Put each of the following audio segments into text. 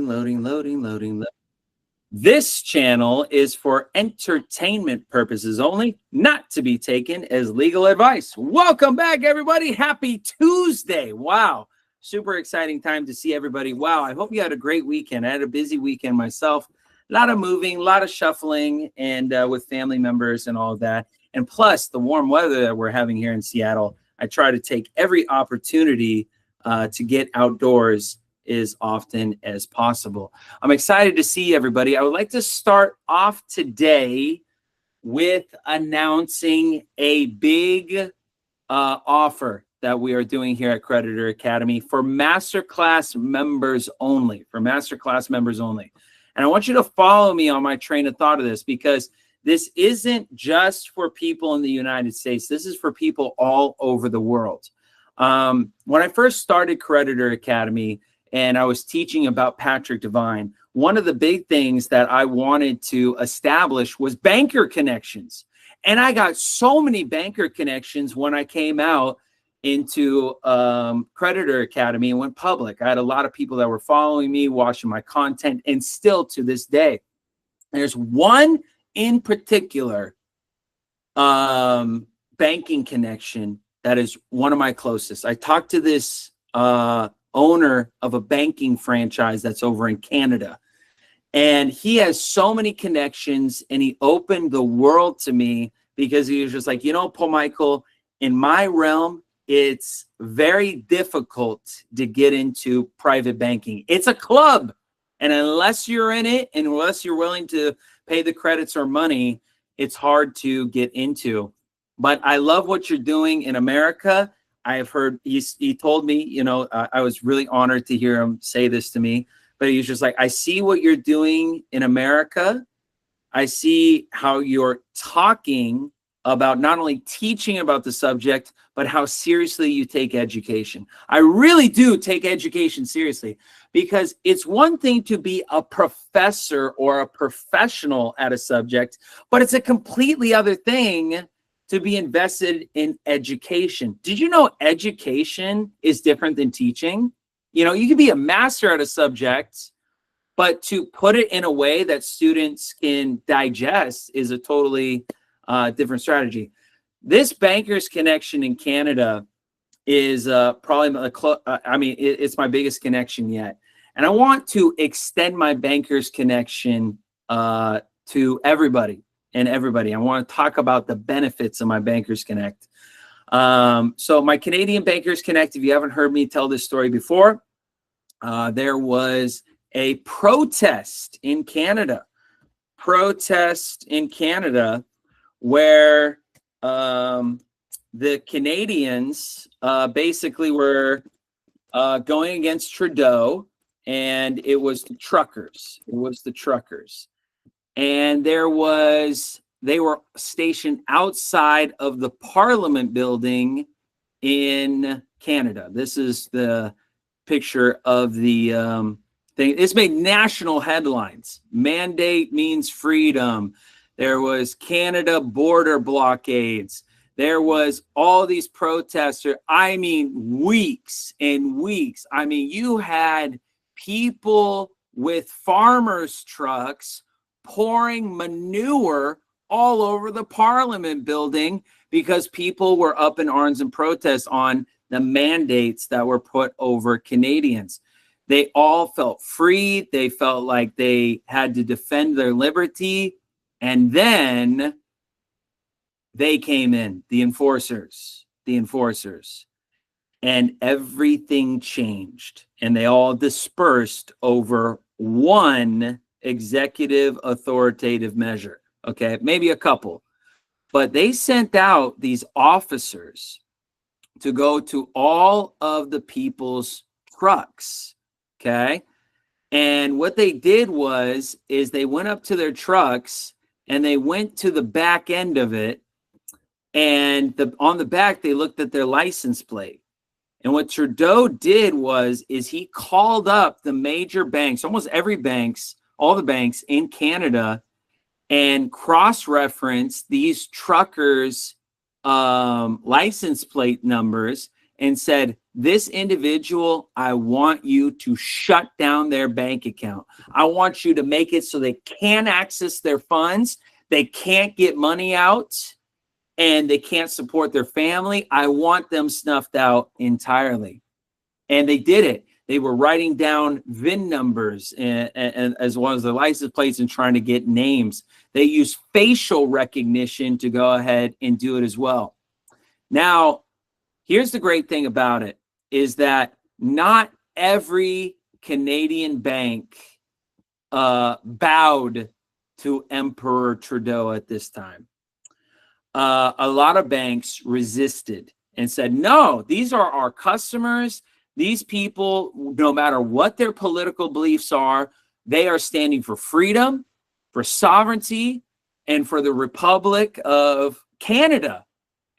Loading. This channel is for entertainment purposes only, not to be taken as legal advice. Welcome back, everybody. Happy Tuesday. Wow. Super exciting time to see everybody. Wow. I hope you had a great weekend. I had a busy weekend myself. A lot of moving, a lot of shuffling, and with family members and all of that. And plus, the warm weather that we're having here in Seattle, I try to take every opportunity to get outdoors as often as possible. I'm excited to see everybody. I would like to start off today with announcing a big offer that we are doing here at Creditor Academy for Masterclass members only. And I want you to follow me on my train of thought of this, because this isn't just for people in the United States. This is for people all over the world. When I first started Creditor Academy and I was teaching about Patrick Devine, one of the big things that I wanted to establish was banker connections. And I got so many banker connections when I came out into Creditor Academy and went public. I had a lot of people that were following me, watching my content, and still to this day. There's one in particular banking connection that is one of my closest. I talked to this owner of a banking franchise that's over in Canada. And he has so many connections, and he opened the world to me because he was just like, you know, Paul Michael, in my realm, it's very difficult to get into private banking. It's a club. And unless you're in it, and unless you're willing to pay the credits or money, it's hard to get into. But I love what you're doing in America. I have heard, he told me, you know, I was really honored to hear him say this to me, but he's just like, I see what you're doing in America. I see how you're talking about not only teaching about the subject, but how seriously you take education. I really do take education seriously, because it's one thing to be a professor or a professional at a subject, but it's a completely other thing to be invested in education. Did you know education is different than teaching? You know, you can be a master at a subject, but to put it in a way that students can digest is a totally different strategy. This banker's connection in Canada is probably, it's my biggest connection yet. And I want to extend my banker's connection to everybody. I want to talk about the benefits of my Bankers Connect. So my Canadian Bankers Connect, if you haven't heard me tell this story before, there was a protest in Canada where the Canadians basically were going against Trudeau, and it was the truckers. And they were stationed outside of the Parliament building in Canada. This is the picture of the thing. It's made national headlines. Mandate means freedom. There was Canada border blockades. There was all these protesters. I mean, weeks and weeks. I mean, you had people with farmers' trucks pouring manure all over the Parliament building because people were up in arms and protest on the mandates that were put over Canadians. They all felt free. They felt like they had to defend their liberty. And then they came in, the enforcers, and everything changed. And they all dispersed over one executive authoritative measure. Okay, maybe a couple, but they sent out these officers to go to all of the people's trucks. Okay, and what they did is they went up to their trucks and they went to the back end of it, and on the back they looked at their license plate. And what Trudeau did is he called up the major banks, almost every banks, all the banks in Canada, and cross-referenced these truckers' license plate numbers and said, this individual, I want you to shut down their bank account. I want you to make it so they can't access their funds, they can't get money out, and they can't support their family. I want them snuffed out entirely. And they did it. They were writing down VIN numbers and as well as their license plates and trying to get names. They used facial recognition to go ahead and do it as well. Now, here's the great thing about it is that not every Canadian bank bowed to Emperor Trudeau at this time. A lot of banks resisted and said, no, these are our customers. These people, no matter what their political beliefs are, they are standing for freedom, for sovereignty, and for the Republic of Canada.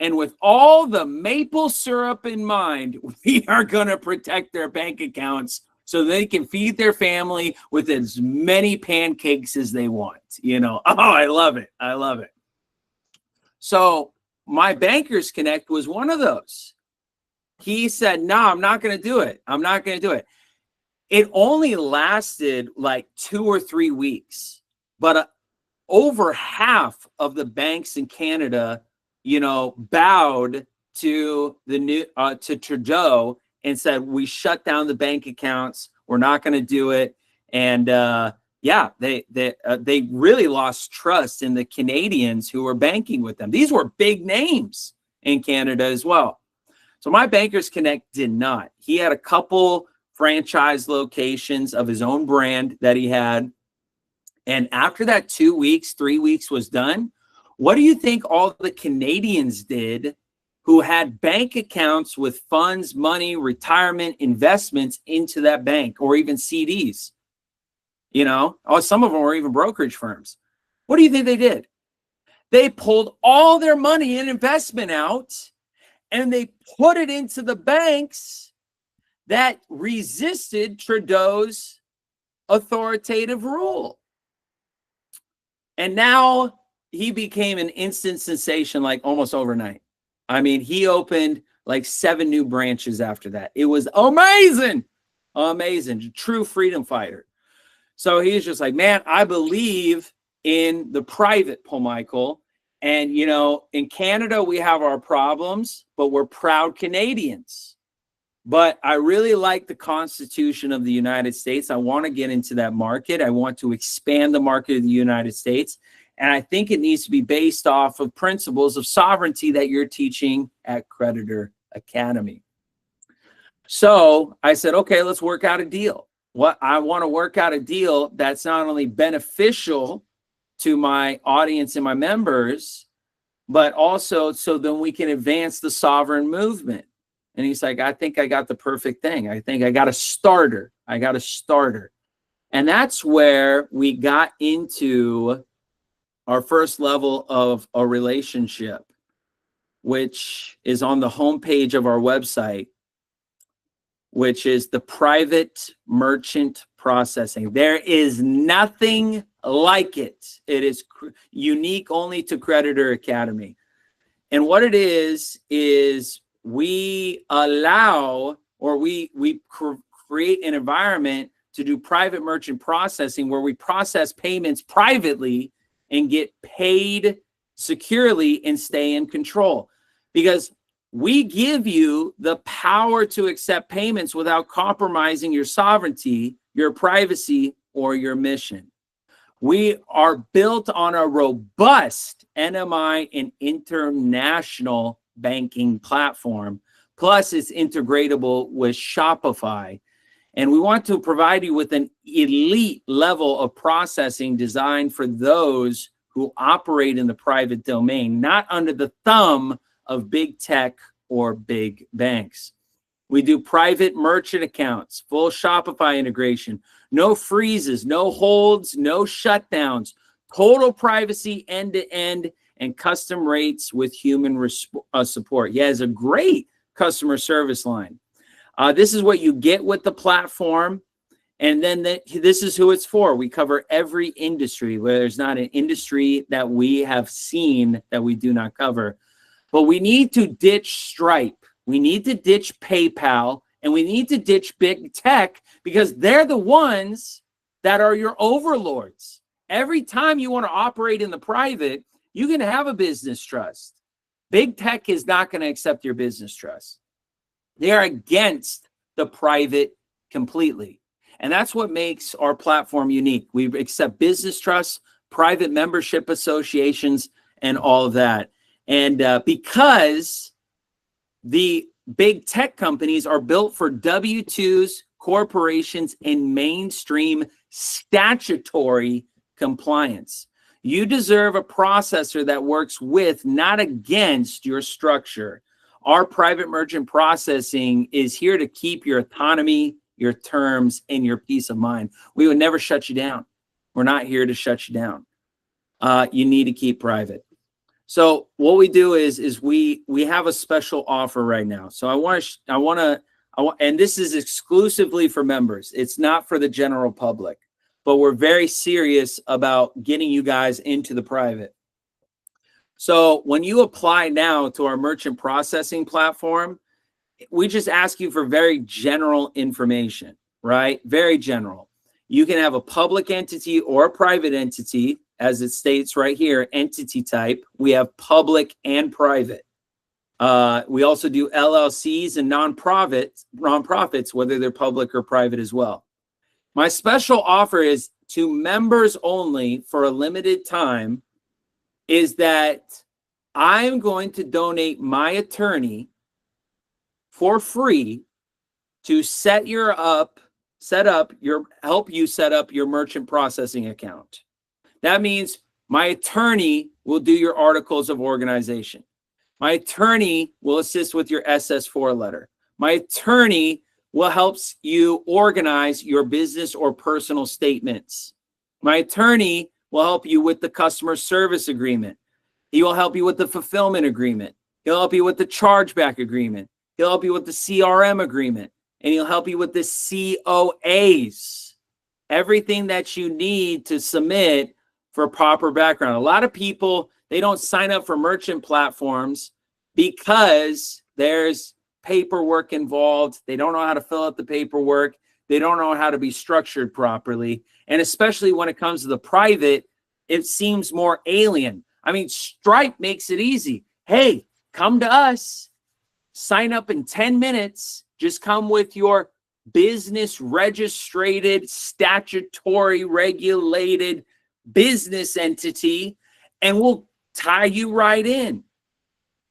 And with all the maple syrup in mind, we are going to protect their bank accounts so they can feed their family with as many pancakes as they want. You know, oh, I love it. I love it. So my Bankers Connect was one of those. He said, no, I'm not going to do it. I'm not going to do it. It only lasted like 2 or 3 weeks, but over half of the banks in Canada, you know, bowed to the new to Trudeau and said, we shut down the bank accounts. We're not going to do it. And yeah, they really lost trust in the Canadians who were banking with them. These were big names in Canada as well. So my Bankers Connect did not. He had a couple franchise locations of his own brand that he had. And after that 2 weeks, 3 weeks was done, what do you think all the Canadians did who had bank accounts with funds, money, retirement, investments into that bank, or even CDs? You know, or some of them were even brokerage firms. What do you think they did? They pulled all their money and investment out and they put it into the banks that resisted Trudeau's authoritative rule. And now he became an instant sensation, like almost overnight. I mean, he opened like 7 new branches after that. It was amazing. Amazing. True freedom fighter. So he's just like, man, I believe in the private, Paul Michael. And, you know, in Canada, we have our problems, but we're proud Canadians. But I really like the Constitution of the United States. I want to get into that market. I want to expand the market of the United States. And I think it needs to be based off of principles of sovereignty that you're teaching at Creditor Academy. So I said, okay, let's work out a deal. What I want to work out a deal that's not only beneficial to my audience and my members, but also so then we can advance the sovereign movement. And he's like, I think I got the perfect thing. I think I got a starter. I got a starter. And that's where we got into our first level of a relationship, which is on the homepage of our website, which is the private merchant processing. There is nothing like it. It is unique only to Creditor Academy. And what it is we allow, or we create an environment to do private merchant processing where we process payments privately and get paid securely and stay in control. Because we give you the power to accept payments without compromising your sovereignty, your privacy, or your mission. We are built on a robust NMI and international banking platform. Plus, it's integratable with Shopify. And we want to provide you with an elite level of processing designed for those who operate in the private domain, not under the thumb of big tech or big banks. We do private merchant accounts, full Shopify integration, no freezes, no holds, no shutdowns, total privacy end-to-end, and custom rates with human support. He has a great customer service line. This is what you get with the platform. And then this is who it's for. We cover every industry, where there's not an industry that we have seen that we do not cover. But we need to ditch Stripe. We need to ditch PayPal, and we need to ditch big tech, because they're the ones that are your overlords. Every time you want to operate in the private, you can have a business trust. Big tech is not going to accept your business trust. They are against the private completely. And that's what makes our platform unique. We accept business trusts, private membership associations, and all of that. And because the big tech companies are built for W-2s, corporations, and mainstream statutory compliance. You deserve a processor that works with, not against, your structure. Our private merchant processing is here to keep your autonomy, your terms, and your peace of mind. We would never shut you down. We're not here to shut you down. You need to keep private. So what we do is we have a special offer right now. So I want, and this is exclusively for members. It's not for the general public, but we're very serious about getting you guys into the private. So when you apply now to our merchant processing platform, we just ask you for very general information, right? Very general. You can have a public entity or a private entity, as it states right here, entity type. We have public and private. We also do LLCs and nonprofits, whether they're public or private as well. My special offer is to members only for a limited time, is that I'm going to donate my attorney for free to help you set up your merchant processing account. That means my attorney will do your articles of organization. My attorney will assist with your SS4 letter. My attorney will help you organize your business or personal statements. My attorney will help you with the customer service agreement. He will help you with the fulfillment agreement. He'll help you with the chargeback agreement. He'll help you with the CRM agreement, and he'll help you with the COAs. Everything that you need to submit for proper background. A lot of people, they don't sign up for merchant platforms because there's paperwork involved. They don't know how to fill out the paperwork. They don't know how to be structured properly. And especially when it comes to the private, it seems more alien. I mean, Stripe makes it easy. Hey, come to us. Sign up in 10 minutes. Just come with your business registered, statutory regulated business entity, and we'll tie you right in.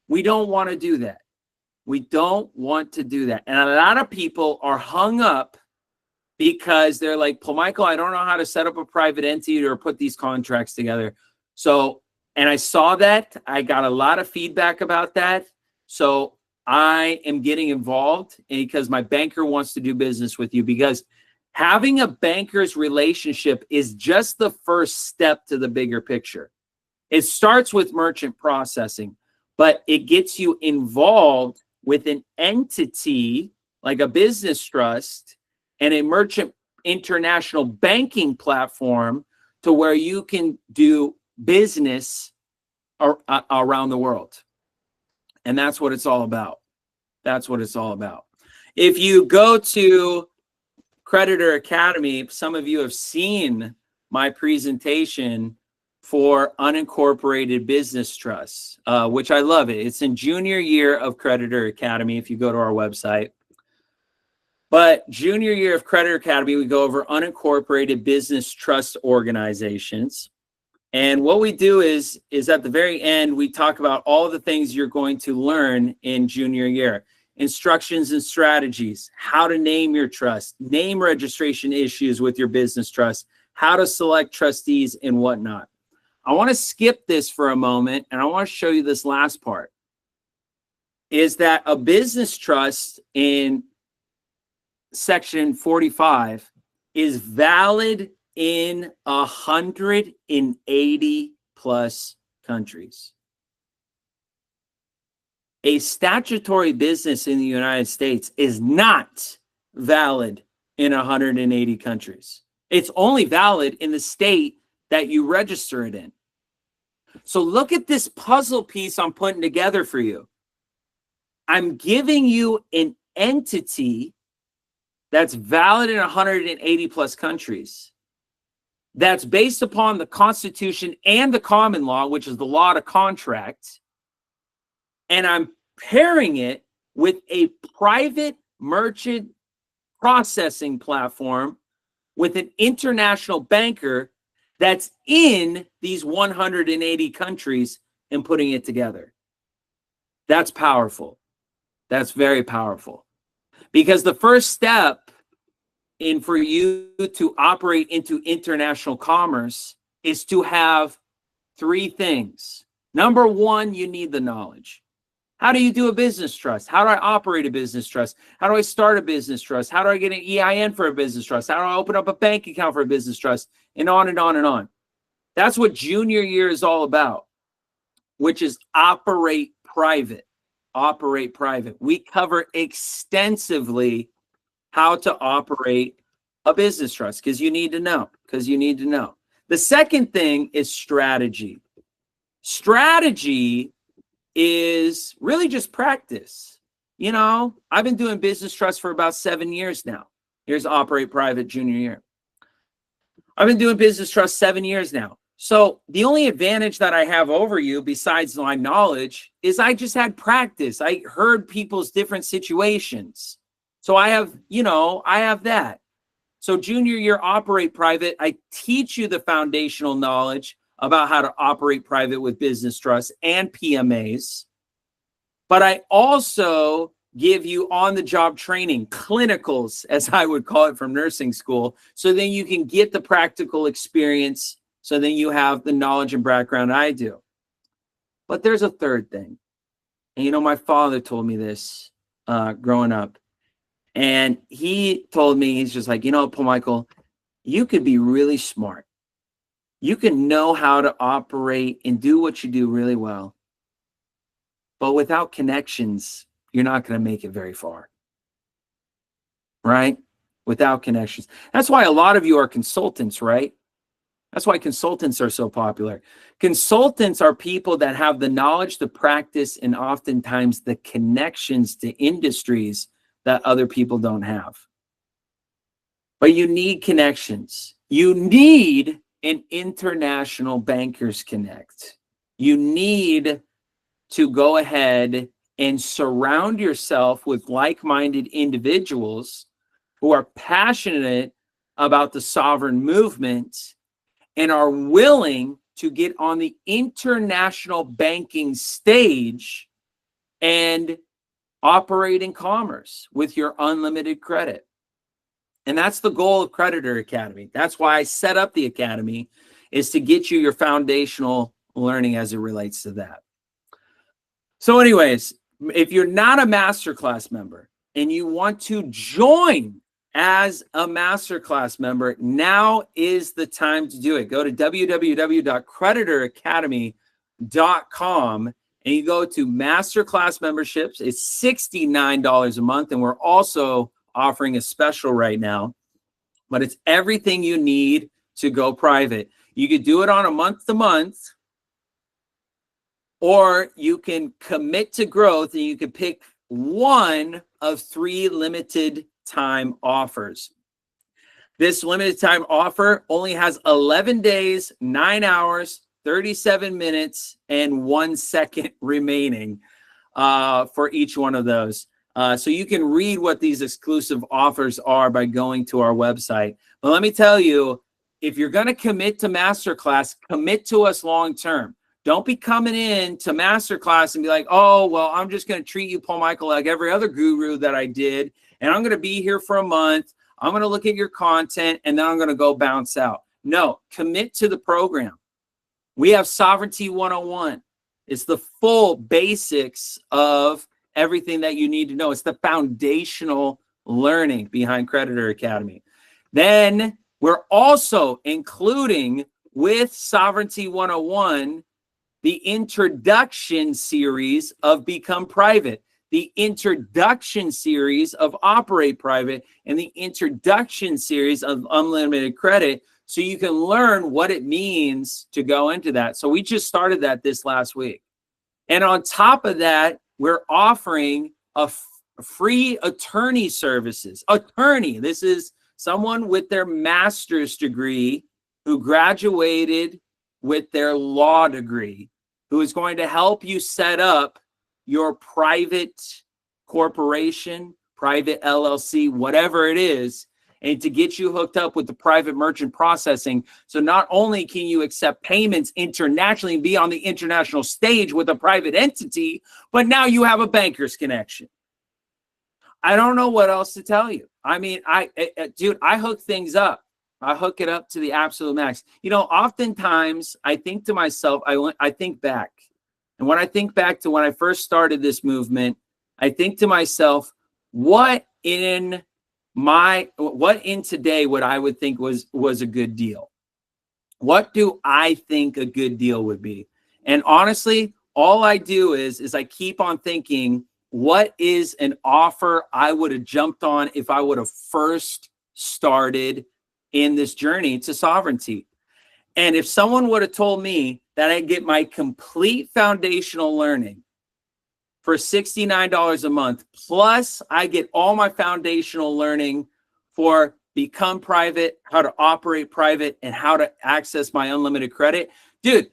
We don't want to do that. We don't want to do that. And a lot of people are hung up because they're like, "Well, Michael, I don't know how to set up a private entity or put these contracts together." So, and I saw that. I got a lot of feedback about that. So I am getting involved because my banker wants to do business with you, because having a banker's relationship is just the first step to the bigger picture. It starts with merchant processing, but it gets you involved with an entity like a business trust and a merchant international banking platform to where you can do business around the world. And that's what it's all about. That's what it's all about. If you go to Creditor Academy, some of you have seen my presentation for unincorporated business trusts, which I love it. It's in junior year of Creditor Academy if you go to our website. But junior year of Creditor Academy, we go over unincorporated business trust organizations. And what we do is at the very end, we talk about all the things you're going to learn in junior year. Instructions and strategies, how to name your trust, name registration issues with your business trust, how to select trustees and whatnot. I want to skip this for a moment, and I want to show you this last part. Is that a business trust in section 45 is valid in 180 plus countries. A statutory business in the United States is not valid in 180 countries. It's only valid in the state that you register it in. So look at this puzzle piece I'm putting together for you. I'm giving you an entity that's valid in 180 plus countries, that's based upon the Constitution and the common law, which is the law to contract, and I'm pairing it with a private merchant processing platform with an international banker that's in these 180 countries and putting it together. That's powerful. That's very powerful. Because the first step in for you to operate into international commerce is to have three things. Number one, you need the knowledge. How do you do a business trust? How do I operate a business trust? How do I start a business trust? How do I get an EIN for a business trust? How do I open up a bank account for a business trust? And on and on and on. That's what junior year is all about, which is operate private. Operate private. We cover extensively how to operate a business trust because you need to know. The second thing is strategy. Strategy is really just practice. You know, I've been doing business trusts for about 7 years now. Here's operate private junior year. I've been doing business trusts 7 years now. So the only advantage that I have over you, besides my knowledge, is I just had practice. I heard people's different situations. So I have that. So junior year operate private, I teach you the foundational knowledge about how to operate private with business trusts and PMAs. But I also give you on-the-job training, clinicals, as I would call it from nursing school, so then you can get the practical experience, so then you have the knowledge and background I do. But there's a third thing. And you know, my father told me this growing up. And he told me, he's just like, you know, Paul Michael, you could be really smart. You can know how to operate and do what you do really well. But without connections, you're not going to make it very far. Right? Without connections. That's why a lot of you are consultants, right? That's why consultants are so popular. Consultants are people that have the knowledge, the practice, and oftentimes the connections to industries that other people don't have. But you need connections. You need an international bankers connect. You need to go ahead and surround yourself with like-minded individuals who are passionate about the sovereign movement and are willing to get on the international banking stage and operate in commerce with your unlimited credit. And that's the goal of Creditor Academy. That's why I set up the Academy, is to get you your foundational learning as it relates to that. So anyways, if you're not a Masterclass member and you want to join as a Masterclass member, now is the time to do it. Go to www.creditoracademy.com and you go to Masterclass memberships. It's $69 a month. And we're also offering a special right now, but it's everything you need to go private. You could do it on a month-to-month, or you can commit to growth and you can pick one of 3 limited time offers. This limited time offer only has 11 days, 9 hours, 37 minutes, and 1 second remaining for each one of those. So you can read what these exclusive offers are by going to our website. But let me tell you, if you're going to commit to Masterclass, commit to us long-term. Don't be coming in to Masterclass and be like, oh, well, I'm just going to treat you, Paul Michael, like every other guru that I did. And I'm going to be here for a month. I'm going to look at your content and then I'm going to go bounce out. No, commit to the program. We have Sovereignty 101. It's the full basics of everything that you need to know. It's the foundational learning behind Creditor Academy. Then we're also including with Sovereignty 101 the introduction series of Become Private, the introduction series of Operate Private, and the introduction series of Unlimited Credit, so you can learn what it means to go into that. So we just started that this last week. And on top of that, we're offering a free attorney services. Attorney, this is someone with their master's degree who graduated with their law degree, who is going to help you set up your private corporation, private LLC, whatever it is, and to get you hooked up with the private merchant processing. So not only can you accept payments internationally and be on the international stage with a private entity, but now you have a banker's connection. I don't know what else to tell you. I mean, dude, I hook things up. I hook it up to the absolute max. You know, oftentimes I think to myself, I think back. And when I think back to when I first started this movement, I think to myself, what in today what I would think was a good deal? What do I think a good deal would be? And honestly, all I do is I keep on thinking, what is an offer I would have jumped on if I would have first started in this journey to sovereignty? And if someone would have told me that I get my complete foundational learning for $69 a month, plus I get all my foundational learning for become private, how to operate private, and how to access my unlimited credit, dude,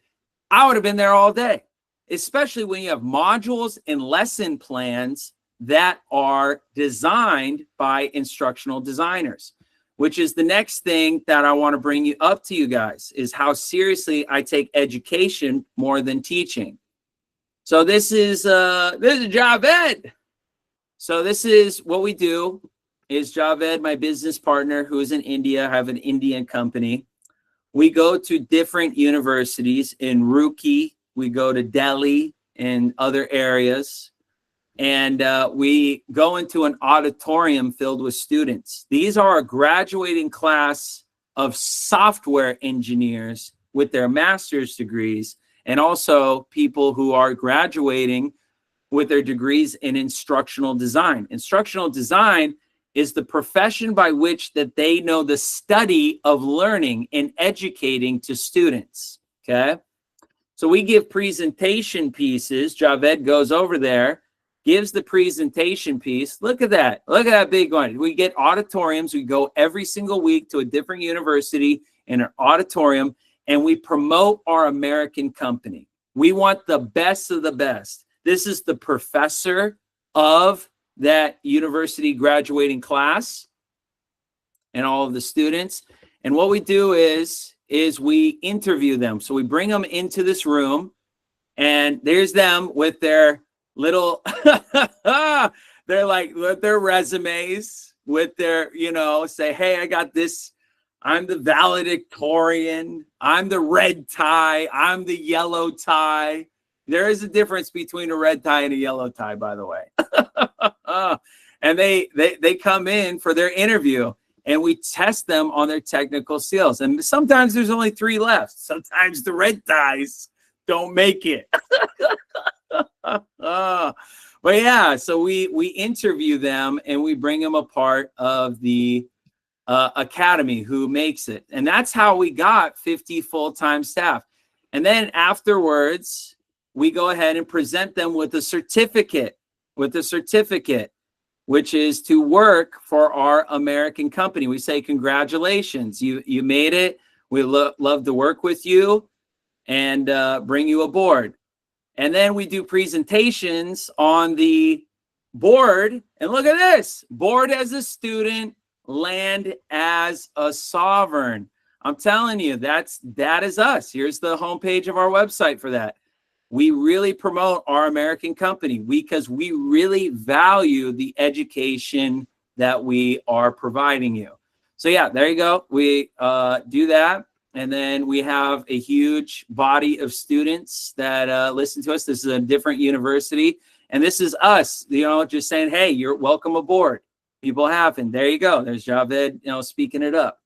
I would have been there all day. Especially when you have modules and lesson plans that are designed by instructional designers, which is the next thing that I want to bring you up to you guys, is how seriously I take education more than teaching. So this is Javed. So this is what we do. Is Javed, my business partner, who is in India, I have an Indian company. We go to different universities in Roorkee. We go to Delhi and other areas, and we go into an auditorium filled with students. These are a graduating class of software engineers with their master's degrees, and also people who are graduating with their degrees in instructional design. Instructional design is the profession by which that they know the study of learning and educating to students, okay? So we give presentation pieces. Javed goes over there, gives the presentation piece. Look at that. Look at that big one. We get auditoriums. We go every single week to a different university in an auditorium, and we promote our American company. We want the best of the best. This is the professor of that university graduating class and all of the students. And what we do is we interview them. So we bring them into this room, and there's them with their little, they're like with their resumes, with their, you know, say, hey, I got this. I'm the valedictorian. I'm the red tie. I'm the yellow tie. There is a difference between a red tie and a yellow tie, by the way. And they come in for their interview, and we test them on their technical skills. And sometimes there's only 3 left. Sometimes the red ties don't make it. But yeah, so we interview them, and we bring them a part of the academy who makes it. And that's how we got 50 full-time staff. And then afterwards, we go ahead and present them with a certificate, which is to work for our American company. We say, congratulations, you made it. We love to work with you and bring you aboard. And then we do presentations on the board. And look at this, board as a student, land as a sovereign. I'm telling you, that is us. Here's the homepage of our website for that. We really promote our American company because we really value the education that we are providing you. So yeah, there you go. We do that. And then we have a huge body of students that listen to us. This is a different university. And this is us, you know, just saying, hey, you're welcome aboard. People happen. There you go. There's Javed, you know, speaking it up.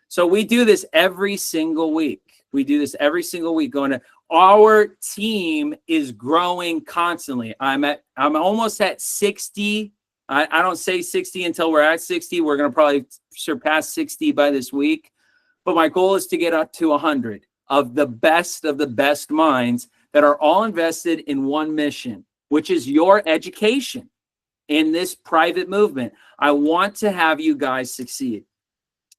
So we do this every single week. Going to, our team is growing constantly. I'm almost at 60. I don't say 60 until we're at 60. We're going to probably surpass 60 by this week. But my goal is to get up to 100 of the best minds that are all invested in one mission. which is your education in this private movement. I want to have you guys succeed.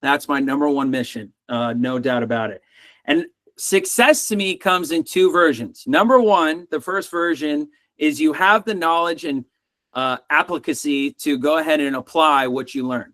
That's my number one mission, no doubt about it. And success to me comes in two versions. Number one, the first version is you have the knowledge and applicacy to go ahead and apply what you learned.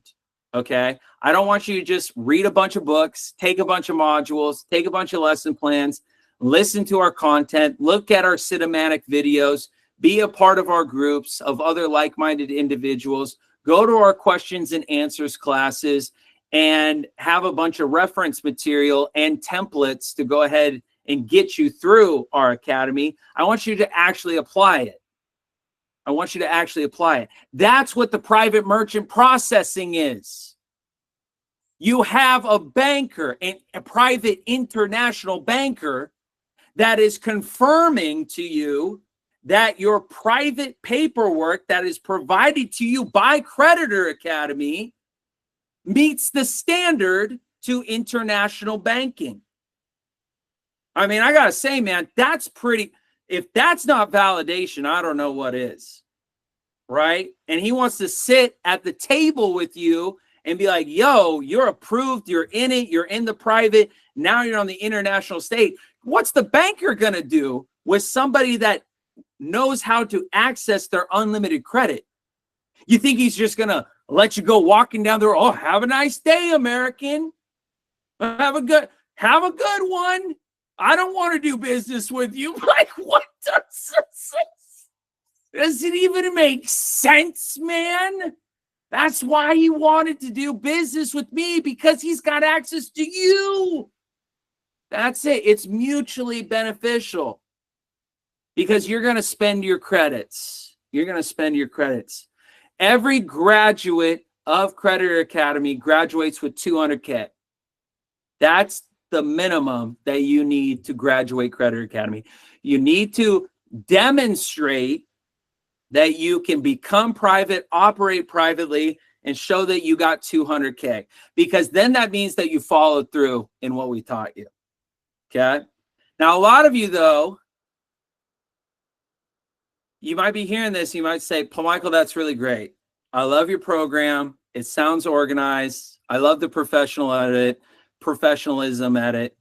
Okay. I don't want you to just read a bunch of books, take a bunch of modules, take a bunch of lesson plans, listen to our content, look at our cinematic videos, be a part of our groups of other like-minded individuals, go to our questions and answers classes, and have a bunch of reference material and templates to go ahead and get you through our academy. I want you to actually apply it. I want you to actually apply it. That's what the private merchant processing is. You have a banker, a private international banker, that is confirming to you that your private paperwork that is provided to you by Creditor Academy meets the standard to international banking. I mean, I gotta say, man, that's pretty, if that's not validation, I don't know what is, right? And he wants to sit at the table with you and be like, yo, you're approved, you're in it, you're in the private, now you're on the international state. What's the banker gonna do with somebody that knows how to access their unlimited credit? You think he's just gonna let you go walking down the road? Oh, have a nice day, American. Have a good one. I don't want to do business with you. Like, what does it even make sense, man? That's why he wanted to do business with me, because he's got access to you. That's it. It's mutually beneficial, because you're going to spend your credits. You're going to spend your credits. Every graduate of Creditor Academy graduates with 200K. That's the minimum that you need to graduate Creditor Academy. You need to demonstrate that you can become private, operate privately, and show that you got 200K, because then that means that you followed through in what we taught you. Okay. Now, a lot of you, though, you might be hearing this. You might say, Paul Michael, that's really great. I love your program. It sounds organized. I love the professionalism at it.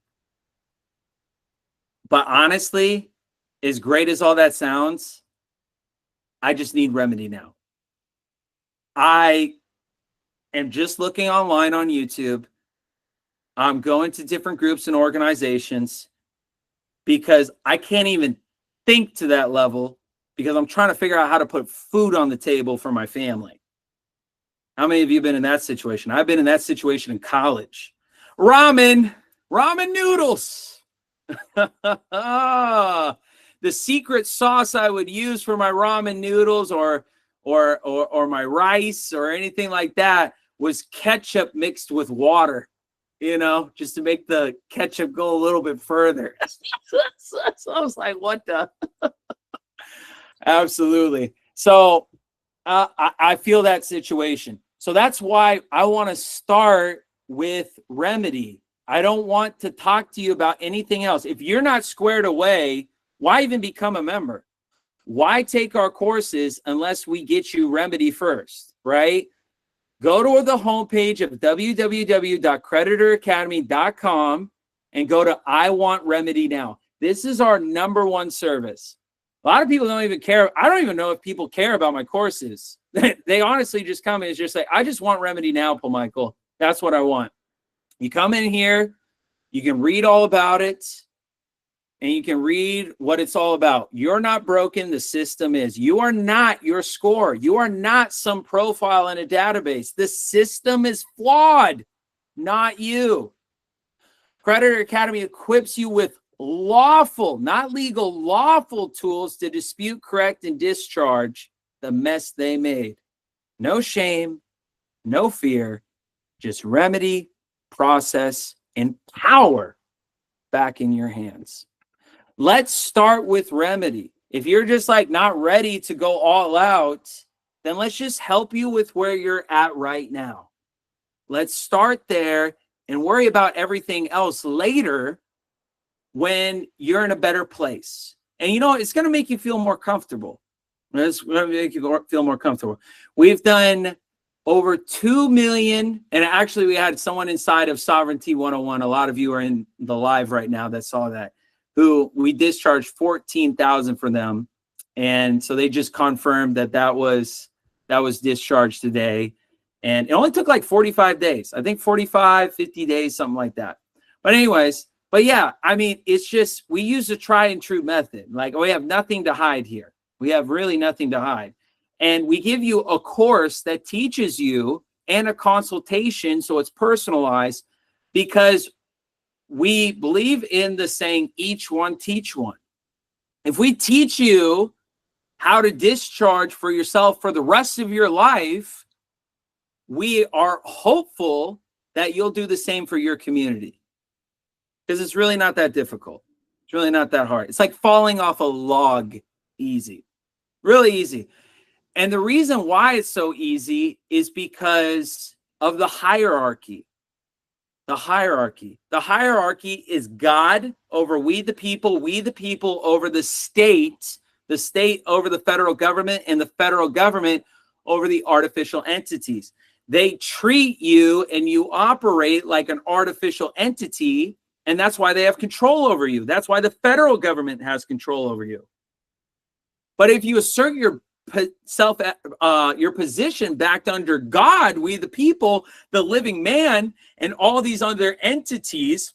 But honestly, as great as all that sounds, I just need remedy now. I am just looking online on YouTube. I'm going to different groups and organizations, because I can't even think to that level, because I'm trying to figure out how to put food on the table for my family. How many of you have been in that situation? I've been in that situation in college. Ramen noodles. The secret sauce I would use for my ramen noodles or my rice or anything like that was ketchup mixed with water, you know, just to make the ketchup go a little bit further. So I was like, what the? Absolutely. So I feel that situation. So that's why I want to start with remedy. I don't want to talk to you about anything else. If you're not squared away, why even become a member? Why take our courses unless we get you remedy first, right? Go to the homepage of www.creditoracademy.com and go to I Want Remedy Now. This is our number one service. A lot of people don't even care. I don't even know if people care about my courses. They honestly just come and just say, I just want remedy now, Paul Michael. That's what I want. You come in here, you can read all about it, and you can read what it's all about. You're not broken. The system is. You are not your score. You are not some profile in a database. The system is flawed, not you. Creditor Academy equips you with lawful, not legal, lawful tools to dispute, correct, and discharge the mess they made. No shame, no fear, just remedy, process, and power back in your hands. Let's start with remedy. If you're just like not ready to go all out, then let's just help you with where you're at right now. Let's start there and worry about everything else later when you're in a better place. And you know, it's going to make you feel more comfortable. Let's make you feel more comfortable. We've done over 2 million. And actually, we had someone inside of Sovereignty 101. A lot of you are in the live right now that saw that, who we discharged 14,000 for them. And so they just confirmed that was discharged today. And it only took like 45 days. I think 45, 50 days, something like that. But anyways, but yeah, I mean, it's just, we use a tried and true method. Like, we have nothing to hide here. We have really nothing to hide. And we give you a course that teaches you and a consultation, so it's personalized, because we believe in the saying, each one teach one. If we teach you how to discharge for yourself for the rest of your life, we are hopeful that you'll do the same for your community, because it's really not that difficult. It's really not that hard. It's like falling off a log. Easy, really easy. And the reason why it's so easy is because of the hierarchy. The hierarchy. The hierarchy is God over we the people over the state over the federal government, and the federal government over the artificial entities. They treat you and you operate like an artificial entity, and that's why they have control over you. That's why the federal government has control over you. But if you assert your position backed under God, we the people, the living man, and all these other entities,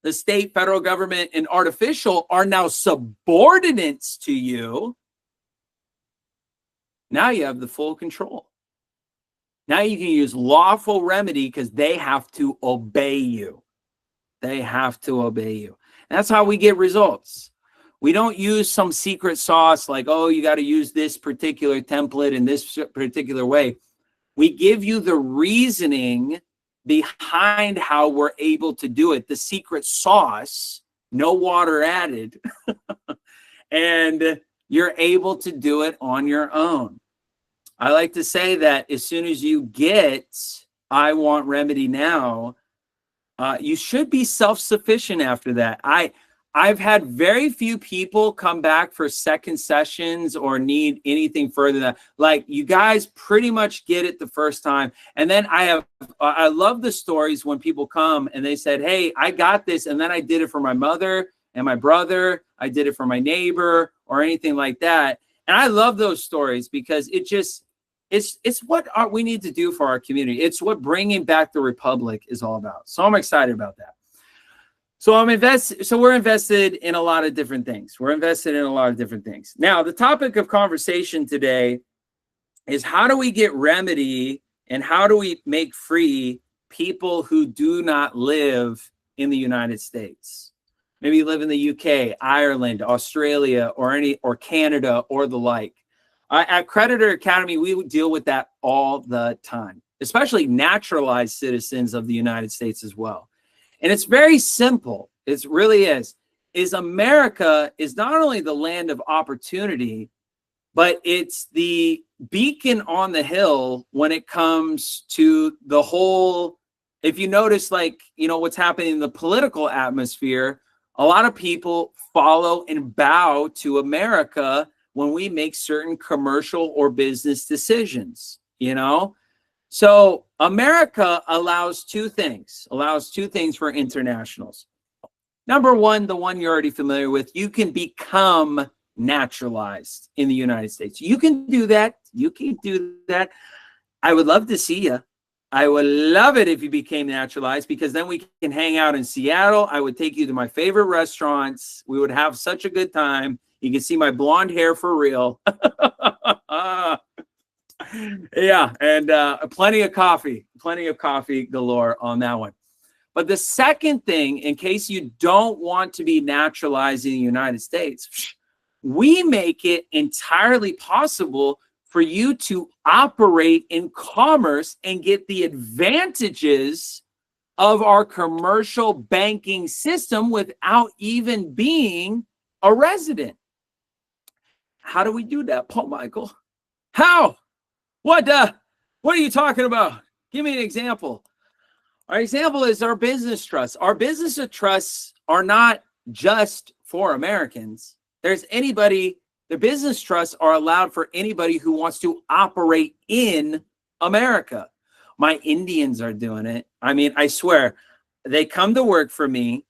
the state, federal government, and artificial, are now subordinates to you. Now you have the full control. Now you can use lawful remedy because they have to obey you. They have to obey you. And that's how we get results. We don't use some secret sauce like, oh, you got to use this particular template in this particular way. We give you the reasoning behind how we're able to do it, the secret sauce, no water added, and you're able to do it on your own. I like to say that as soon as you get I want remedy now, you should be self-sufficient after that. I've had very few people come back for second sessions or need anything further than that. Like, you guys pretty much get it the first time. And then I love the stories when people come and they said, hey, I got this. And then I did it for my mother and my brother. I did it for my neighbor or anything like that. And I love those stories because it's what we need to do for our community. It's what bringing back the republic is all about. So I'm excited about that. So we're invested in a lot of different things. Now, the topic of conversation today is, how do we get remedy and how do we make free people who do not live in the United States? Maybe you live in the UK, Ireland, Australia, or Canada or the like. At Creditor Academy, we deal with that all the time, especially naturalized citizens of the United States as well. And it's very simple. It really is. America is not only the land of opportunity, but it's the beacon on the hill when it comes to the whole. If you notice, like, what's happening in the political atmosphere, a lot of people follow and bow to America when we make certain commercial or business decisions, So America allows two things for internationals. Number one, the one you're already familiar with, you can become naturalized in the United States. You can do that. I would love to see you. I would love it if you became naturalized, because then we can hang out in Seattle. I would take you to my favorite restaurants. We would have such a good time. You can see my blonde hair for real. Yeah, and plenty of coffee galore on that one. But the second thing, in case you don't want to be naturalized in the United States, we make it entirely possible for you to operate in commerce and get the advantages of our commercial banking system without even being a resident. How do we do that, Paul Michael? How? What are you talking about? Give me an example. Our example is our business trusts. Our business trusts are not just for Americans. There's anybody The business trusts are allowed for anybody who wants to operate in America. My Indians are doing it. I mean, I swear, they come to work for me,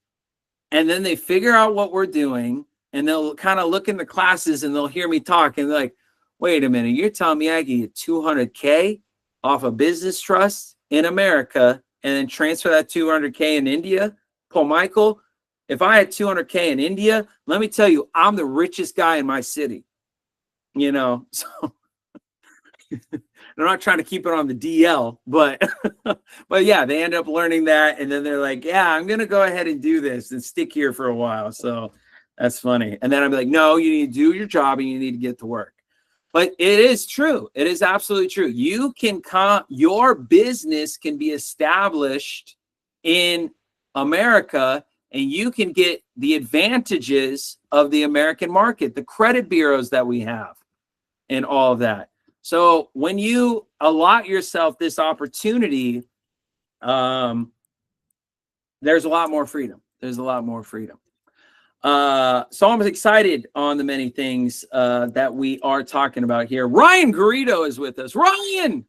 and then they figure out what we're doing, and they'll kind of look in the classes and they'll hear me talk, and they're like, wait a minute, you're telling me I can get $200K off a business trust in America and then transfer that $200K in India? Paul Michael, if I had $200K in India, let me tell you, I'm the richest guy in my city. You know, so I'm not trying to keep it on the DL, but but yeah, they end up learning that, and then they're like, yeah, I'm gonna go ahead and do this and stick here for a while. So that's funny. And then I'm like, no, you need to do your job and you need to get to work. But it is true. It is absolutely true. You can your business can be established in America, and you can get the advantages of the American market, the credit bureaus that we have, and all of that. So when you allot yourself this opportunity, there's a lot more freedom. There's a lot more freedom. So I'm excited on the many things that we are talking about here. Ryan Garrido is with us. Ryan,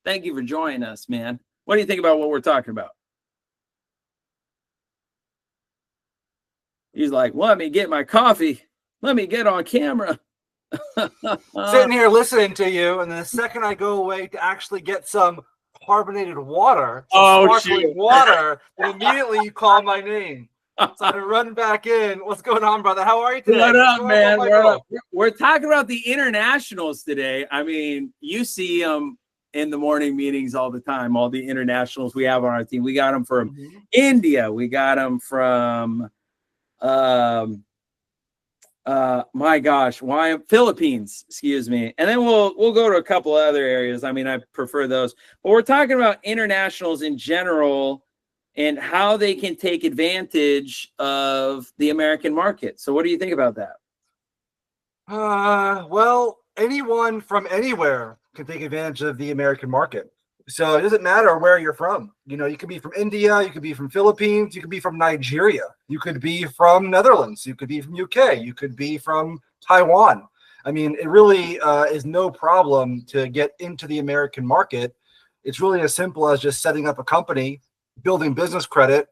thank you for joining us, man. What do you think about what we're talking about? He's like, let me get my coffee. Let me get on camera. Sitting here listening to you, and then the second I go away to actually get some carbonated water, sparkling water, and immediately you call my name. So I run back in. What's going on, brother? How are you today? What up, man? We're talking about the internationals today. I mean, you see them in the morning meetings all the time, all the internationals we have on our team. We got them from India. We got them from, my gosh, Philippines, excuse me. And then we'll go to a couple other areas. I mean, I prefer those. But we're talking about internationals in general and how they can take advantage of the American market. So what do you think about that? Well, anyone from anywhere can take advantage of the American market. So it doesn't matter where you're from. You know, you could be from India, you could be from Philippines, you could be from Nigeria, you could be from Netherlands, you could be from UK, you could be from Taiwan. I mean, it really is no problem to get into the American market. It's really as simple as just setting up a company, building business credit,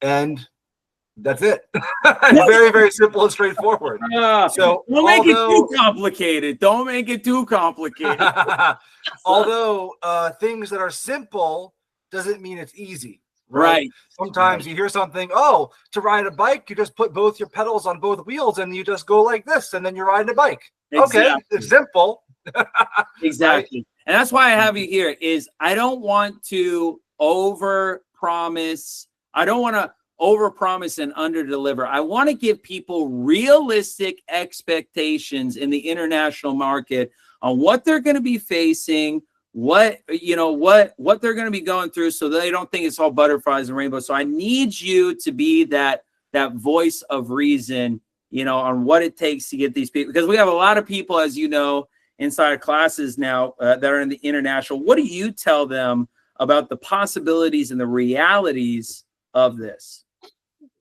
and that's it. Very, very simple and straightforward. So don't make it too complicated. Don't make it too complicated. Although things that are simple doesn't mean it's easy. Right. Sometimes you hear something, oh, to ride a bike, you just put both your pedals on both wheels and you just go like this, and then you're riding a bike. Exactly. Okay, it's simple. Exactly. Right? And that's why I have you here is I don't want to overpromise. I don't want to overpromise and underdeliver. I want to give people realistic expectations in the international market on what they're going to be facing, what they're going to be going through, so they don't think it's all butterflies and rainbows. So I need you to be that voice of reason, on what it takes to get these people, because we have a lot of people, as you know, inside of classes now that are in the international. What do you tell them about the possibilities and the realities of this?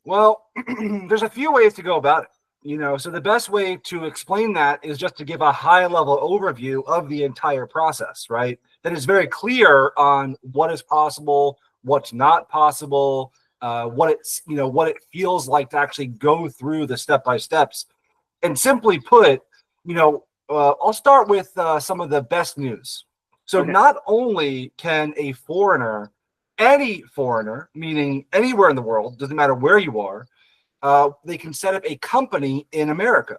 Well, there's a few ways to go about it. So the best way to explain that is just to give a high level overview of the entire process, right? That is very clear on what is possible, what's not possible, what it feels like to actually go through the step-by-steps. And simply put, I'll start with some of the best news. So not only can any foreigner, meaning anywhere in the world, doesn't matter where you are, they can set up a company in America.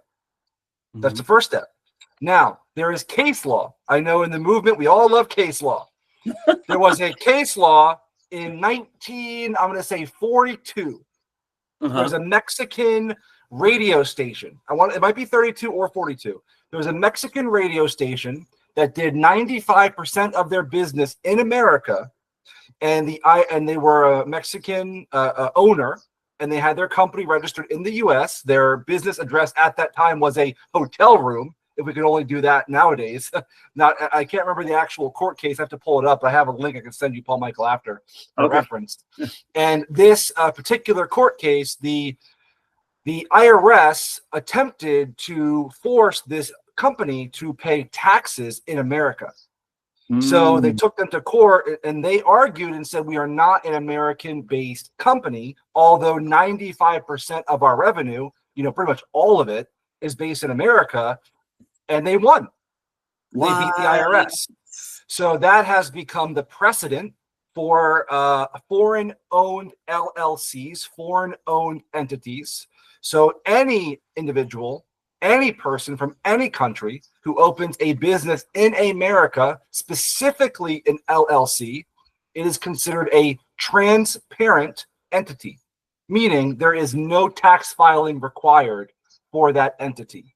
That's the first step. Now, there is case law. I know in the movement, we all love case law. There was a case law in 42. There's a Mexican radio station. It might be 32 or 42. There was a Mexican radio station that did 95% of their business in America. And they were a Mexican owner, and they had their company registered in the U.S. Their business address at that time was a hotel room, if we could only do that nowadays. I can't remember the actual court case. I have to pull it up. I have a link I can send you, Paul Michael, after a reference. And this particular court case, the the IRS attempted to force this company to pay taxes in America. So they took them to court and they argued and said, we are not an American-based company, although 95% of our revenue, pretty much all of it, is based in America. And they won. They beat the IRS. So that has become the precedent for foreign-owned LLCs, foreign-owned entities. So any individual, any person from any country who opens a business in America, specifically an LLC, it is considered a transparent entity, meaning there is no tax filing required for that entity.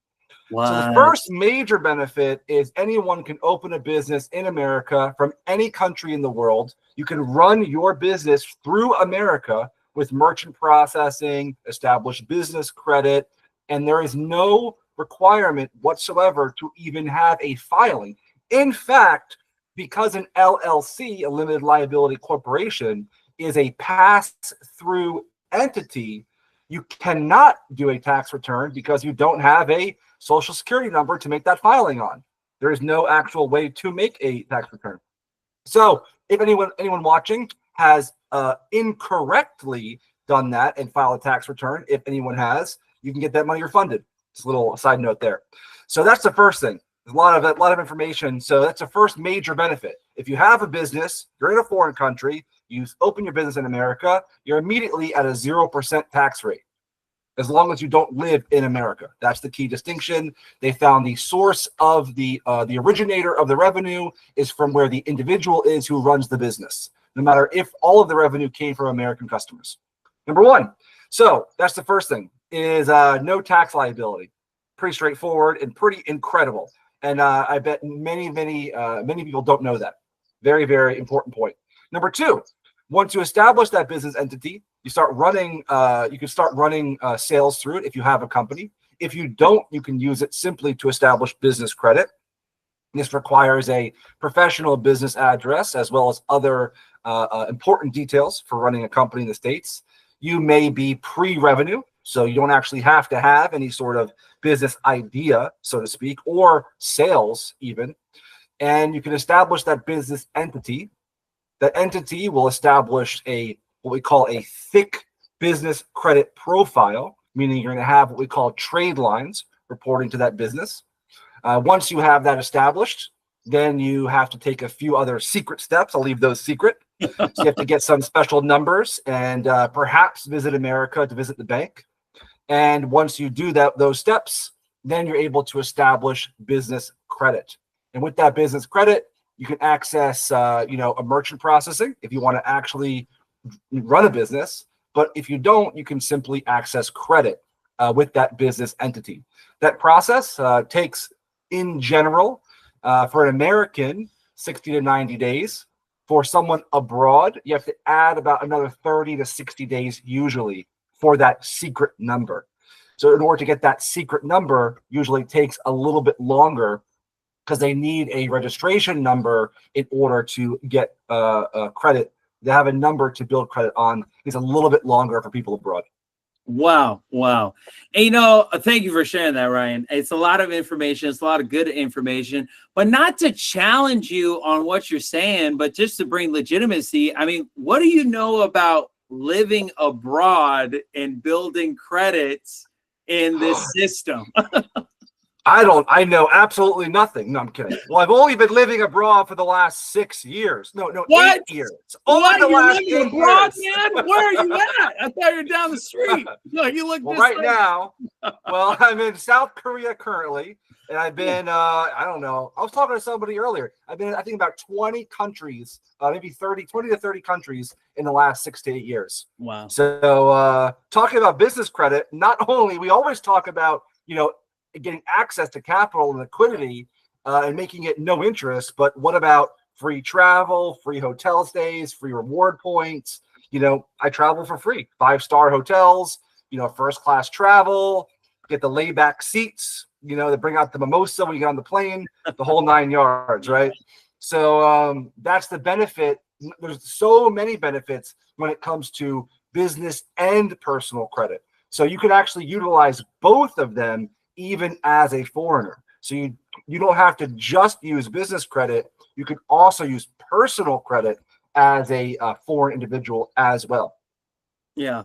So the first major benefit is anyone can open a business in America from any country in the world. You can run your business through America with merchant processing, establish business credit, and there is no requirement whatsoever to even have a filing. In fact, because an LLC, a limited liability corporation, is a pass-through entity, you cannot do a tax return because you don't have a social security number to make that filing on. There is no actual way to make a tax return. So if anyone watching has incorrectly done that and filed a tax return, if anyone has, you can get that money refunded. Just a little side note there. So that's the first thing. There's a lot of information. So that's the first major benefit. If you have a business, you're in a foreign country, you open your business in America, you're immediately at a 0% tax rate, as long as you don't live in America. That's the key distinction. They found the source of the originator of the revenue is from where the individual is who runs the business, no matter if all of the revenue came from American customers. Number one. So that's the first thing, is no tax liability. Pretty straightforward and pretty incredible. And I bet many people don't know that. Very, very important point. Number two, once you establish that business entity, you start running. You can start running sales through it if you have a company. If you don't, you can use it simply to establish business credit. This requires a professional business address as well as other important details for running a company in the States. You may be pre-revenue, so you don't actually have to have any sort of business idea, so to speak, or sales even. And you can establish that business entity. That entity will establish what we call a thick business credit profile, meaning you're going to have what we call trade lines reporting to that business. Once you have that established, then you have to take a few other secret steps. I'll leave those secret. So you have to get some special numbers and perhaps visit America to visit the bank. And once you do those steps, then you're able to establish business credit. And with that business credit, you can access, a merchant processing if you want to actually run a business. But if you don't, you can simply access credit with that business entity. That process takes, in general, for an American, 60 to 90 days. For someone abroad, you have to add about another 30 to 60 days usually for that secret number. So in order to get that secret number, usually takes a little bit longer because they need a registration number in order to get credit. They have a number to build credit on. It's a little bit longer for people abroad. Wow. And thank you for sharing that, Ryan. It's a lot of information. It's a lot of good information, but not to challenge you on what you're saying, but just to bring legitimacy. I mean, what do you know about living abroad and building credits in this system? I know absolutely nothing. No, I'm kidding. Well, I've only been living abroad for the last 6 years. No, what? 8 years. Only the last 8 years. Abroad, man? Where are you at? I thought you were down the street. No, you look well, this right way. now. Well, I'm in South Korea currently, and I've been I don't know. I was talking to somebody earlier. I've been, I think, about 20 countries, maybe 20 to 30 countries in the last 6 to 8 years. Wow. So talking about business credit, not only we always talk about getting access to capital and liquidity and making it no interest, but what about free travel, free hotel stays, free reward points? I travel for free, 5-star hotels, first class travel, get the layback seats, they bring out the mimosa when you get on the plane, the whole 9 yards, right? So that's the benefit. There's so many benefits when it comes to business and personal credit. So you can actually utilize both of them even as a foreigner. So you don't have to just use business credit. You can also use personal credit as a foreign individual as well. Yeah.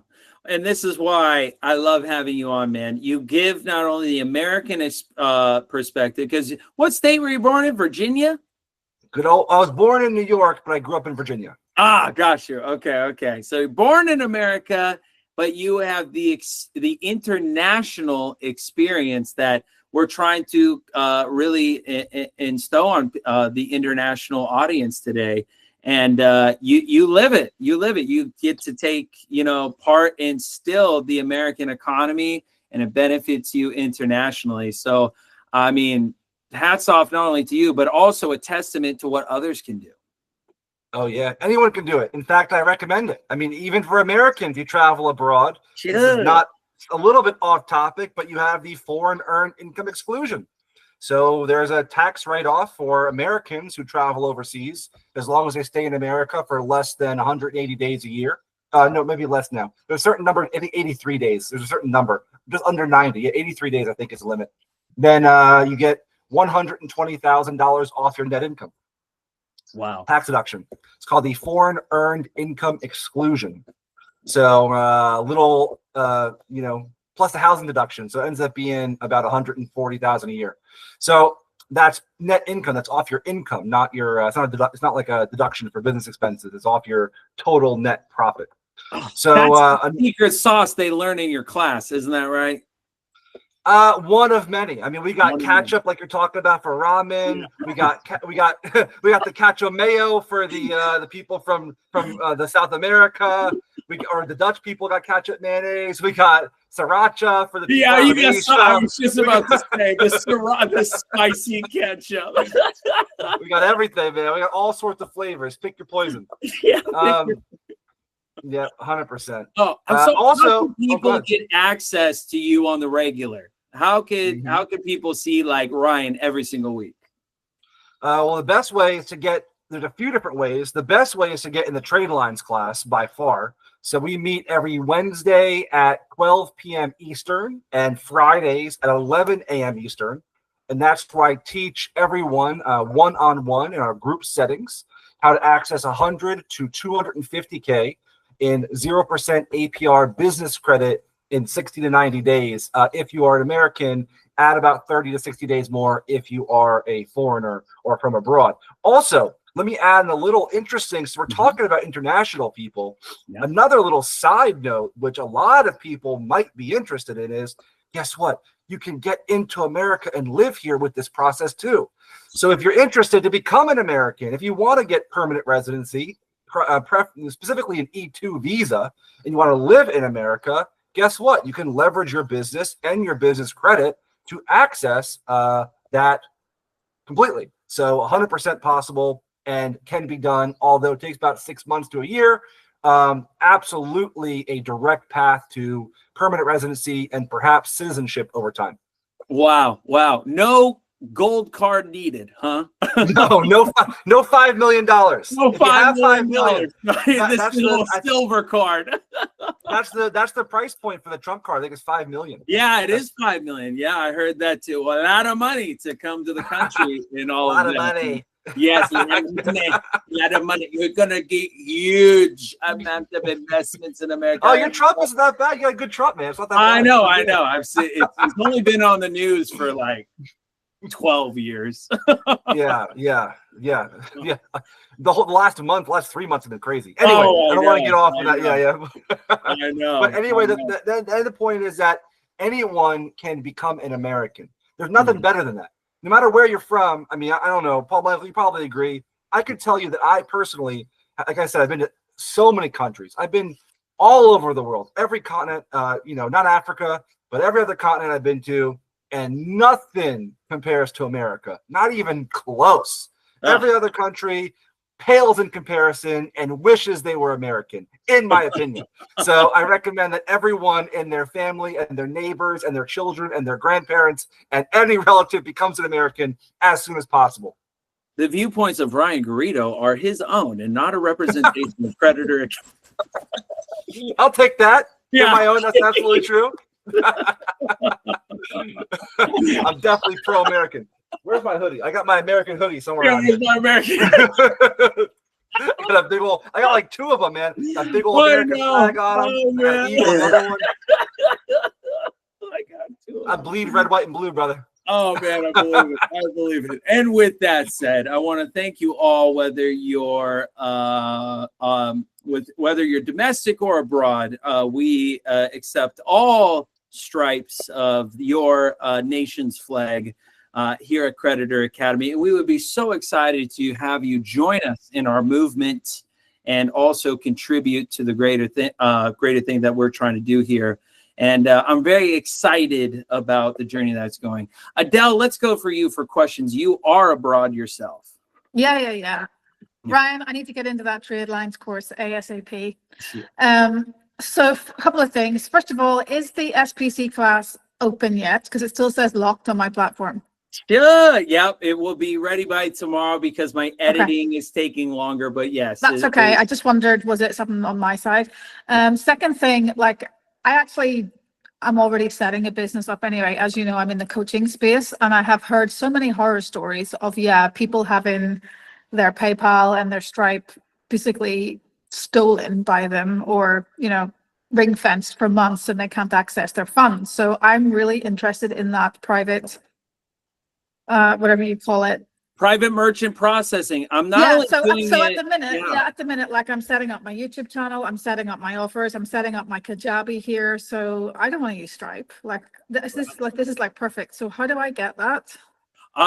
And this is why I love having you on, man. You give not only the American perspective, because what state were you born in? Virginia? Good old, I was born in New York, but I grew up in Virginia. Ah, got you. Okay. So you're born in America, but you have the international experience that we're trying to really instill on the international audience today. And you live it. You get to take, part in still the American economy, and it benefits you internationally. So, I mean, hats off not only to you, but also a testament to what others can do. Oh, yeah. Anyone can do it. In fact, I recommend it. I mean, even for Americans, you travel abroad. Sure. This is not a little bit off topic, but you have the foreign earned income exclusion. So there's a tax write-off for Americans who travel overseas, as long as they stay in America for less than 180 days a year. No, maybe less now. There's a certain number, 83 days. There's a certain number, just under 90. 83 days, I think, is the limit. Then you get $120,000 off your net income. Wow. Tax deduction. It's called the foreign earned income exclusion. So little, plus the housing deduction. So it ends up being about $140,000 a year. So that's net income. That's off your income, not your. It's not like a deduction for business expenses. It's off your total net profit. So that's the secret sauce they learn in your class, isn't that right? One of many. I mean, we got ketchup, like you're talking about, for ramen. Yeah. We got the cacio mayo for the people from the South America. Or the Dutch people got ketchup mayonnaise. We got sriracha for the people. Yeah, you got. I was just about to say the spicy ketchup. We got everything, man. We got all sorts of flavors. Pick your poison. Yeah. Yeah, 100%. Oh, so also, how people get access to you on the regular? How could people see like Ryan every single week? Well, the best way is to get. There's a few different ways. The best way is to get in the trade lines class by far. So we meet every Wednesday at 12 p.m. Eastern and Fridays at 11 a.m. Eastern. And that's where I teach everyone one-on-one in our group settings how to access 100 to 250K in 0% APR business credit in 60 to 90 days. If you are an American, add about 30 to 60 days more if you are a foreigner or from abroad. Also, let me add a little interesting, so we're talking about international people. Yep. Another little side note, which a lot of people might be interested in, is guess what? You can get into America and live here with this process too. So if you're interested to become an American, if you want to get permanent residency, specifically an E2 visa, and you want to live in America, guess what? You can leverage your business and your business credit to access that completely. So 100% possible. And can be done, although it takes about 6 months to a year. Absolutely a direct path to permanent residency and perhaps citizenship over time. Wow. No gold card needed, huh? no $5 million. No $5 million. That's the silver card. That's the price point for the Trump card. I think it's $5 million. Yeah, it is $5 million. Yeah, I heard that too. A lot of money to come to the country and all a lot of that. Money. Yes, a lot of money. You're gonna get huge amount of investments in America. Oh, your Trump is not bad. You got a good Trump, man. It's not that bad. I know. I've seen it's only been on the news for like 12 years. Yeah. The last 3 months have been crazy. Anyway, I don't want to get off of that. Yeah. I know. But anyway, the point is that anyone can become an American. There's nothing better than that. No matter where you're from. I mean, I don't know, Paul, you probably agree. I could tell you that I personally, like I said, I've been to so many countries. I've been all over the world, every continent, not Africa, but every other continent I've been to, and nothing compares to America. Not even close. Every other country pales in comparison and wishes they were American, in my opinion. So I recommend that everyone in their family and their neighbors and their children and their grandparents and any relative becomes an American as soon as possible. The viewpoints of Ryan Garrido are his own and not a representation of Creditor Academy. I'll take that. You're my own. That's absolutely true. I'm definitely pro-American. Where's my hoodie? I got my American hoodie somewhere around here. My American. I got a big old. I got like 2 of them, man. That big old American flag on them. I got another one. I got 2 of I them. bleed red, white, and blue, brother. Oh man, I believe it. I believe it. And with that said, I want to thank you all, whether you're whether you're domestic or abroad. We accept all stripes of your nation's flag here at Creditor Academy, and we would be so excited to have you join us in our movement and also contribute to the greater thing that we're trying to do here. And I'm very excited about the journey that's going. Adele, let's go for you for questions. You are abroad yourself. Yeah. Ryan, I need to get into that trade lines course ASAP. So a couple of things. First of all, is the SPC class open yet? Because it still says locked on my platform. Sure. Yep. It will be ready by tomorrow because my editing is taking longer. But yes, that's okay. I just wondered, was it something on my side? Second thing, like I'm already setting a business up anyway. As you know, I'm in the coaching space, and I have heard so many horror stories of people having their PayPal and their Stripe basically stolen by them, or ring fenced for months, and they can't access their funds. So I'm really interested in that private, whatever you call it. Private merchant processing. I'm not only doing so it, at the minute, like I'm setting up my YouTube channel, I'm setting up my offers, I'm setting up my Kajabi here. So I don't want to use Stripe. This is perfect. So how do I get that?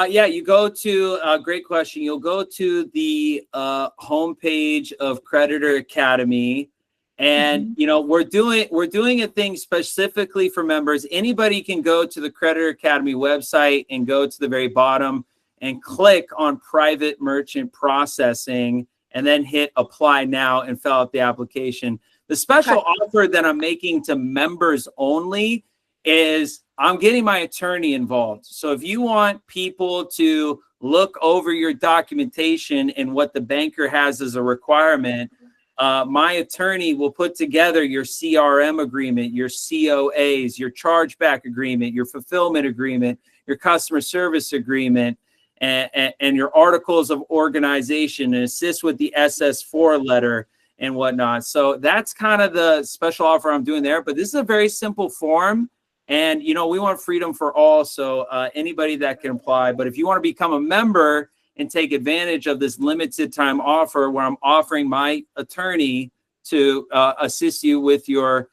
You go to great question. You'll go to the homepage of Creditor Academy, and we're doing a thing specifically for members. Anybody can go to the Creditor Academy website and go to the very bottom and click on private merchant processing, and then hit apply now and fill out the application. The special offer that I'm making to members only is I'm getting my attorney involved. So if you want people to look over your documentation and what the banker has as a requirement, my attorney will put together your CRM agreement, your COAs, your chargeback agreement, your fulfillment agreement, your customer service agreement, and your articles of organization, and assist with the SS4 letter and whatnot. So that's kind of the special offer I'm doing there. But this is a very simple form, and we want freedom for all. So anybody that can apply. But if you want to become a member and take advantage of this limited time offer, where I'm offering my attorney to assist you with your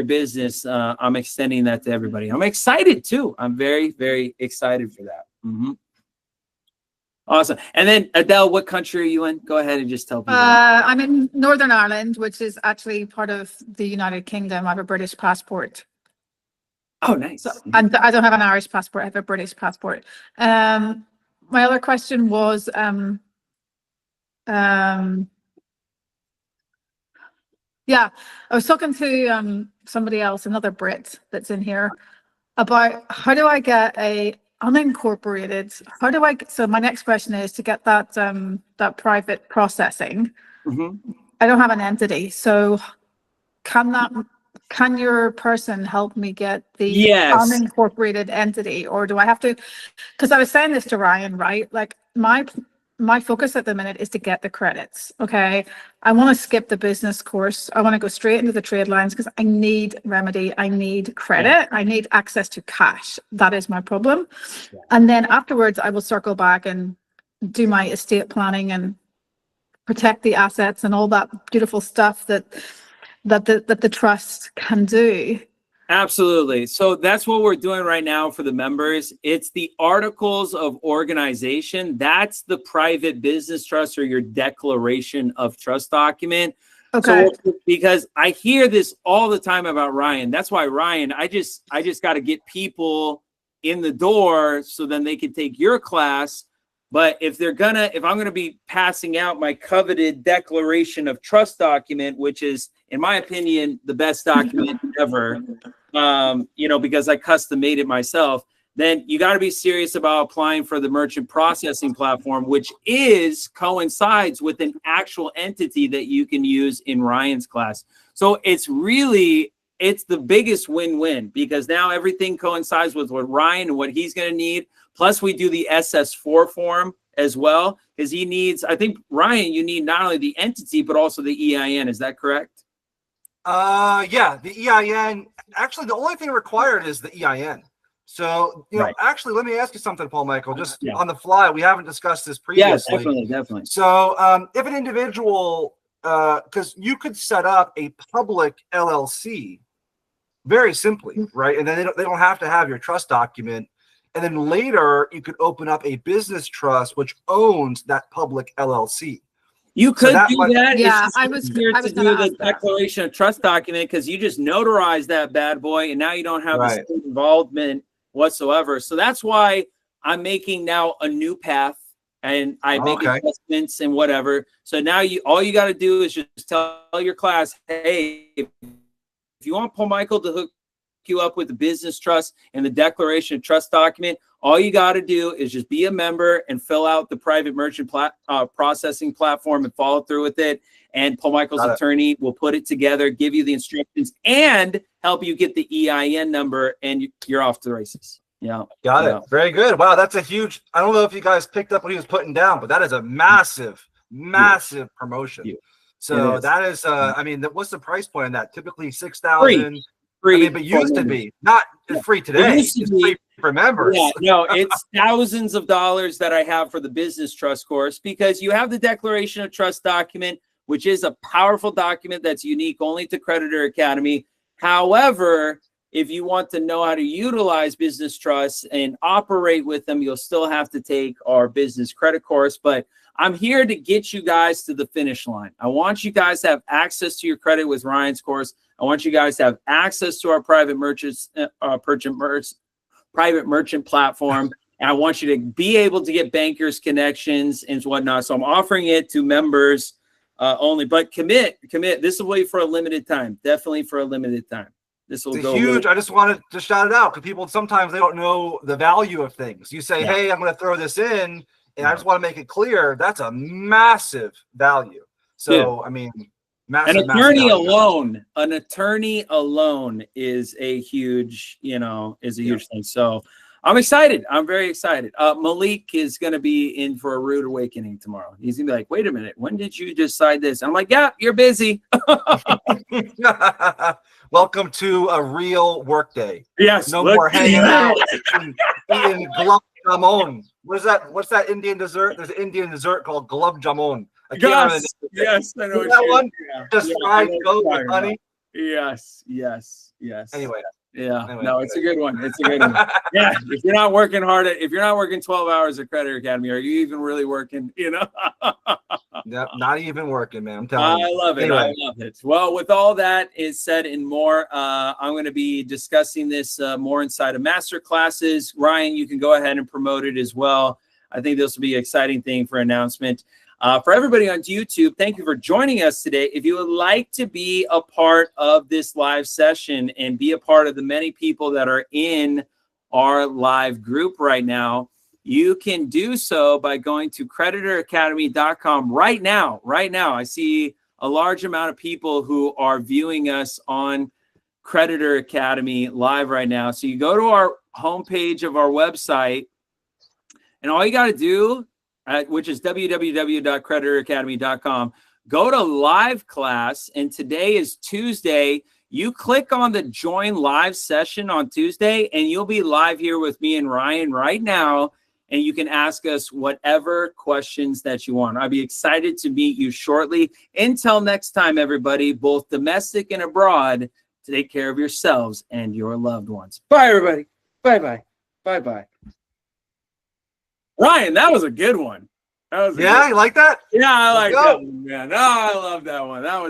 business, I'm extending that to everybody. I'm excited too. I'm very, very excited for that. Awesome. And then Adele, what country are you in? Go ahead and just tell people. I'm in Northern Ireland, which is actually part of the United Kingdom. I have a British passport. Oh, nice. So, and I don't have an Irish passport. I have a British passport. My other question was, I was talking to somebody else, another Brit that's in here, about how do I get a unincorporated, so my next question is to get that that private processing. I don't have an entity, so can your person help me get the unincorporated entity, or do I have to? Because I was saying this to Ryan, right? Like my focus at the minute is to get the credits. Okay, I want to skip the business course. I want to go straight into the trade lines because I need remedy. I need credit. I need access to cash. That is my problem. And then afterwards, I will circle back and do my estate planning and protect the assets and all that beautiful stuff that the trust can do. Absolutely. So that's what we're doing right now for the members. It's the articles of organization. That's the private business trust, or your declaration of trust document. Okay. So, because I hear this all the time about Ryan. That's why, Ryan, I just got to get people in the door so then they can take your class. But if I'm going to be passing out my coveted declaration of trust document, which is, in my opinion, the best document ever, because I custom made it myself, then you got to be serious about applying for the merchant processing platform, which coincides with an actual entity that you can use in Ryan's class. So it's really it's the biggest win-win, because now everything coincides with what Ryan and what he's going to need. Plus we do the SS4 form as well, because he needs, I think, Ryan, you need not only the entity, but also the EIN. Is that correct? Yeah, the EIN, actually the only thing required is the EIN. So, you know, actually, let me ask you something, Paul Michael, just on the fly. We haven't discussed this previously. Yeah, definitely. So if an individual, because you could set up a public LLC very simply, right? And then they don't have to have your trust document. And then later you could open up a business trust which owns that public LLC. You could do that. Yeah, I was here to do the declaration of trust document, because you just notarize that bad boy, and now you don't have the state involvement whatsoever. So that's why I'm making now a new path, and I make adjustments and whatever. So now all you got to do is just tell your class, hey, if you want Paul Michael to hook you up with the business trust and the declaration of trust document, all you got to do is just be a member and fill out the private merchant processing platform and follow through with it. And Paul Michael's attorney will put it together, give you the instructions, and help you get the EIN number, and you're off to the races. Yeah. Got it. Very good. Wow, that's a huge, I don't know if you guys picked up what he was putting down, but that is a massive, massive promotion. So that is, I mean, what's the price point on that? Typically 6,000. Free. I mean, but used to be, not free today. It's free for members. Yeah, no, it's thousands of dollars that I have for the business trust course, because you have the declaration of trust document, which is a powerful document that's unique only to Creditor Academy. However, if you want to know how to utilize business trusts and operate with them, you'll still have to take our business credit course. But I'm here to get you guys to the finish line. I want you guys to have access to your credit with Ryan's course. I want you guys to have access to our private private merchant platform. And I want you to be able to get bankers connections and whatnot. So I'm offering it to members only, but commit. This will be for a limited time. Definitely for a limited time. This will go huge. I just wanted to shout it out, because people sometimes they don't know the value of things. You say, hey, I'm going to throw this in, and I just want to make it clear that's a massive value. So I mean, massive, an attorney alone is a huge, huge thing. So I'm excited. I'm very excited. Malik is going to be in for a rude awakening tomorrow. He's going to be like, wait a minute, when did you decide this? I'm like, yeah, you're busy. Welcome to a real work day. Yes. No more hanging out eating gulab jamun. What's that Indian dessert? There's an Indian dessert called gulab jamun. Yes, I know that one. Just fried goat with honey. Yes. Anyway. No, it's a good one. It's a good one. Yeah, if you're not working hard if you're not working 12 hours at Creditor Academy, are you even really working? Yep, not even working, man. I'm telling you. I love it. Anyway. I love it. Well, with all that is said and more, I'm going to be discussing this more inside of master classes. Ryan, you can go ahead and promote it as well. I think this will be an exciting thing for announcement. For everybody on YouTube, thank you for joining us today. If you would like to be a part of this live session and be a part of the many people that are in our live group right now, you can do so by going to creditoracademy.com right now. Right now, I see a large amount of people who are viewing us on Creditor Academy live right now. So you go to our homepage of our website, and all you got to do, which is www.creditoracademy.com. Go to live class, and today is Tuesday. You click on the join live session on Tuesday, and you'll be live here with me and Ryan right now, and you can ask us whatever questions that you want. I'll be excited to meet you shortly. Until next time, everybody, both domestic and abroad, take care of yourselves and your loved ones. Bye, everybody. Bye-bye. Bye-bye. Ryan, that was a good one. You like that? Yeah, I like that one, man. Oh, I love that one. That was